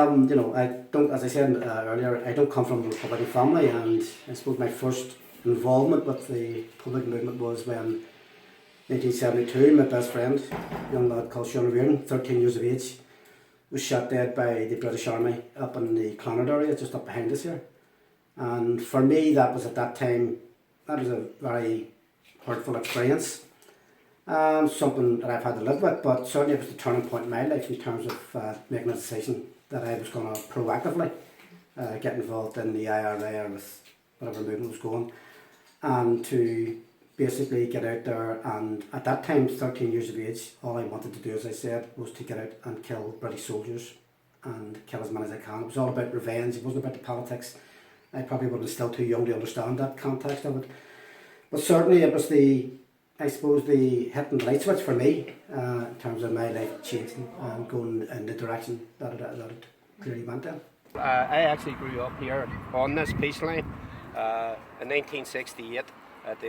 I don't, as I said earlier, I don't come from a Republican family, and I suppose my first involvement with the public movement was when 1972, my best friend, a young lad called Sean Reardon, 13 years of age, was shot dead by the British Army up in the Clonard area, just up behind us here. And for me, that was at that time, that was a very hurtful experience. Something that I've had to live with, but certainly it was the turning point in my life in terms of making a decision that I was going to proactively get involved in the IRA or with whatever movement was going, and to basically get out there. And at that time, 13 years of age, all I wanted to do, as I said, was to get out and kill British soldiers and kill as many as I can. It was all about revenge, it wasn't about the politics. I probably would have been still too young to understand that context of it. But certainly it was the hitting the light switch for me in terms of my life changing and going in the direction that it clearly went in. I actually grew up here on this peace line in 1968 with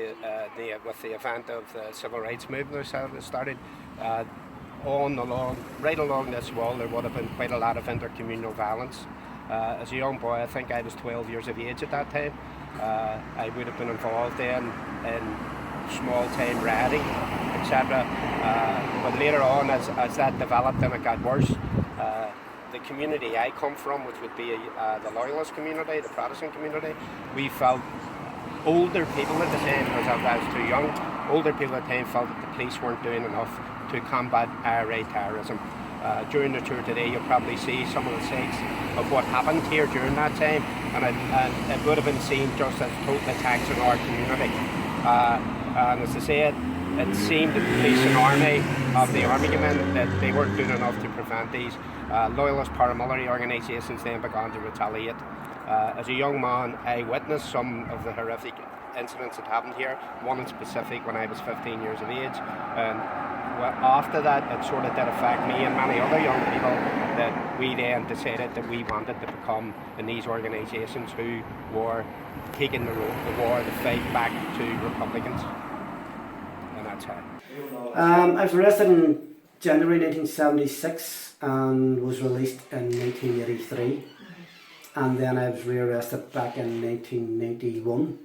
the event of the civil rights movement that started. Right along this wall, there would have been quite a lot of intercommunal violence. As a young boy, I think I was 12 years of age at that time. I would have been involved in small-time rioting, etc. But later on, as that developed and it got worse, the community I come from, which would be the Loyalist community, the Protestant community, we felt, older people at the time, because I was too young, older people at the time felt that the police weren't doing enough to combat IRA terrorism. During the tour today, you'll probably see some of the sites of what happened here during that time, and it would have been seen just as total attacks on our community. And as I said, it seemed that the police and army of the army came in, that they weren't doing enough to prevent these. Loyalist paramilitary organisations then began to retaliate. As a young man, I witnessed some of the horrific incidents that happened here, one in specific when I was 15 years of age. And after that, it sort of did affect me and many other young people, that we then decided that we wanted to become in these organisations who were taking the war, the fight back to Republicans. And that's how. I was arrested in January 1976 and was released in 1983. And then I was rearrested back in 1991.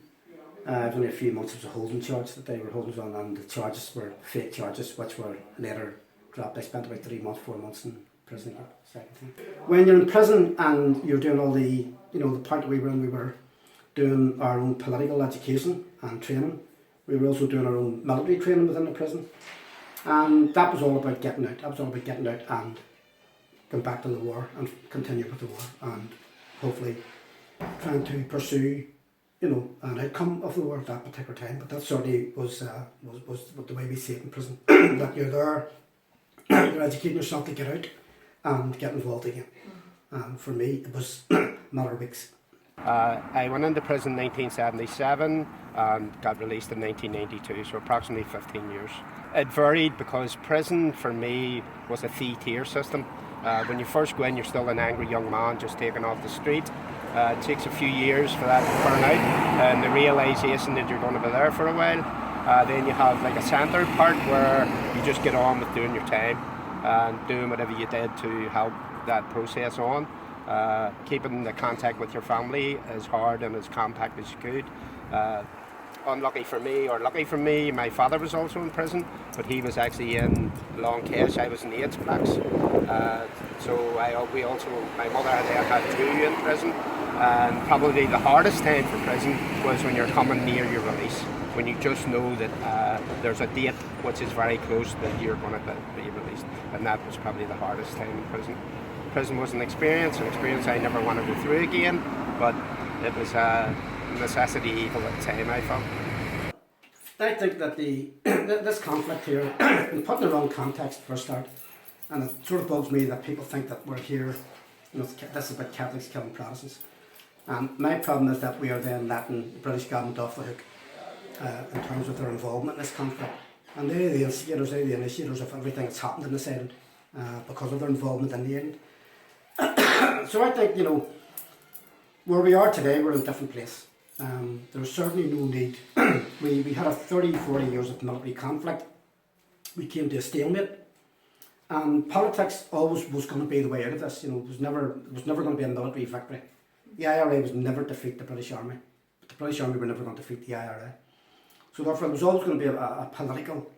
It was only a few months. It was a holding charge that they were holding us on, and the charges were fake charges, which were later dropped. I spent about 4 months in prison again, second time. When you're in prison and you're doing all the part that we were doing our own political education and training. We were also doing our own military training within the prison. And that was all about getting out. That was all about getting out and going back to the war and continue with the war, and hopefully trying to pursue, an outcome of the war at that particular time. But that certainly was the way we see it in prison. That you're there, you're educating yourself to get out and get involved again. And for me, it was a matter of weeks. I went into prison in 1977 and got released in 1992, so approximately 15 years. It varied because prison for me was a three-tier system. When you first go in, you're still an angry young man just taken off the street. It takes a few years for that to burn out and the realisation that you're going to be there for a while. Then you have like a centre part where you just get on with doing your time and doing whatever you did to help that process on. Keeping the contact with your family as hard and as compact as you could. Unlucky for me, or lucky for me, my father was also in prison, but he was actually in Long Kesh. I was in the AIDS blocks. My mother had two in prison, and probably the hardest time for prison was when you're coming near your release, when you just know that there's a date which is very close that you're going to be released, and that was probably the hardest time in prison. Prison was an experience I never want to go through again, but it was a necessity evil at the time, I felt. I think that this conflict here, put in the wrong context for a start, and it sort of bugs me that people think that we're here, this is about Catholics killing Protestants. And my problem is that we are then letting the British government off the hook in terms of their involvement in this conflict. And they're the instigators, they're the initiators of everything that's happened in this island because of their involvement in the island. So I think, where we are today, we're in a different place. There's certainly no need. We had a 30, 40 years of military conflict. We came to a stalemate, And politics always was going to be the way out of this. You know, it was never going to be a military victory. The IRA was never defeat the British Army. But the British Army were never going to defeat the IRA. So therefore, there was always going to be a political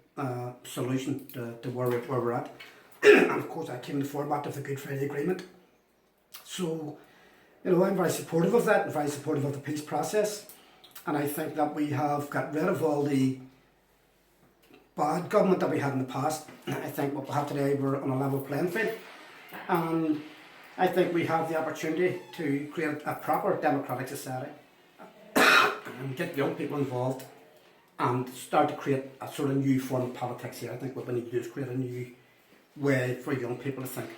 solution to where we're at. And of course, I came in the format of the Good Friday Agreement. So, you know, I'm very supportive of that, and very supportive of the peace process. And I think that we have got rid of all the bad government that we had in the past. I think what we have today, we're on a level playing field. And I think we have the opportunity to create a proper democratic society and get young people involved and start to create a sort of new form of politics here. I think what we need to do is create a new way for young people to think.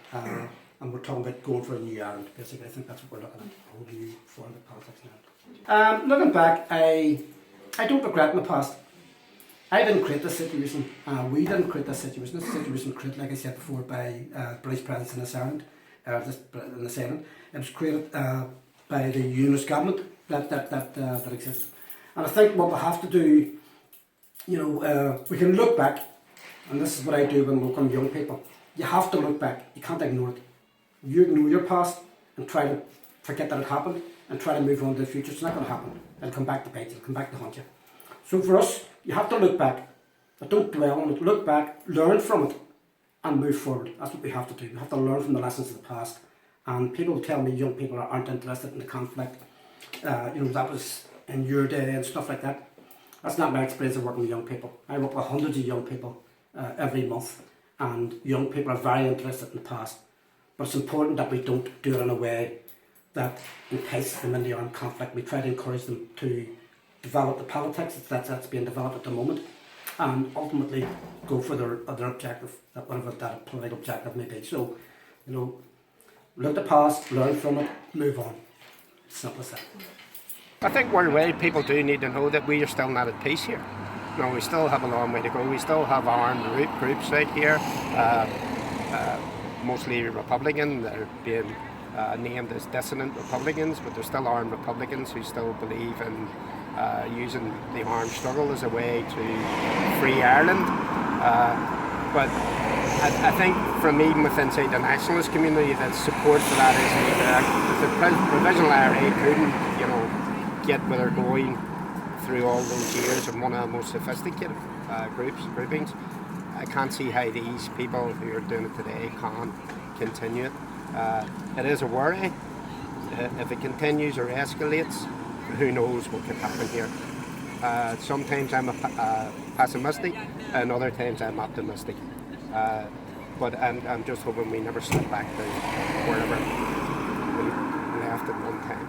And we're talking about going for a new Ireland, basically. I think that's what we're looking at, a whole new form of politics now. Looking back, I don't regret in the past. I didn't create this situation. We didn't create this situation. This situation was created, like I said before, by British presence in this island, in this island. It was created by the unionist government that existed. And I think what we have to do, you know, we can look back, and this is what I do when we work on young people. You have to look back. You can't ignore it. You ignore your past and try to forget that it happened and try to move on to the future. It's not going to happen. It'll come back to bite you. It'll come back to haunt you. So for us, you have to look back, but don't dwell on it. Look back, learn from it, and move forward. That's what we have to do. We have to learn from the lessons of the past. And people tell me young people aren't interested in the conflict. You know, that was in your day and stuff like that. That's not my experience of working with young people. I work with hundreds of young people every month, and young people are very interested in the past. But it's important that we don't do it in a way that entices them into armed conflict. We try to encourage them to develop the politics that's being developed at the moment, and ultimately go for their other objective, whatever that political objective may be. So, you know, look at the past, learn from it, move on. Simple as that. I think worldwide people do need to know that we are still not at peace here. No, we still have a long way to go. We still have armed groups right here, mostly Republican. They're being named as dissident Republicans, but they're still armed Republicans who still believe in using the armed struggle as a way to free Ireland. But I think from even within inside the nationalist community, that support for that is if the provisional IRA couldn't, you know, get where they're going through all those years and one of the most sophisticated groupings, I can't see how these people who are doing it today can continue it. It is a worry. If it continues or escalates, who knows what can happen here. Sometimes I'm pessimistic, and other times I'm optimistic. But I'm just hoping we never slip back to wherever we left at one time.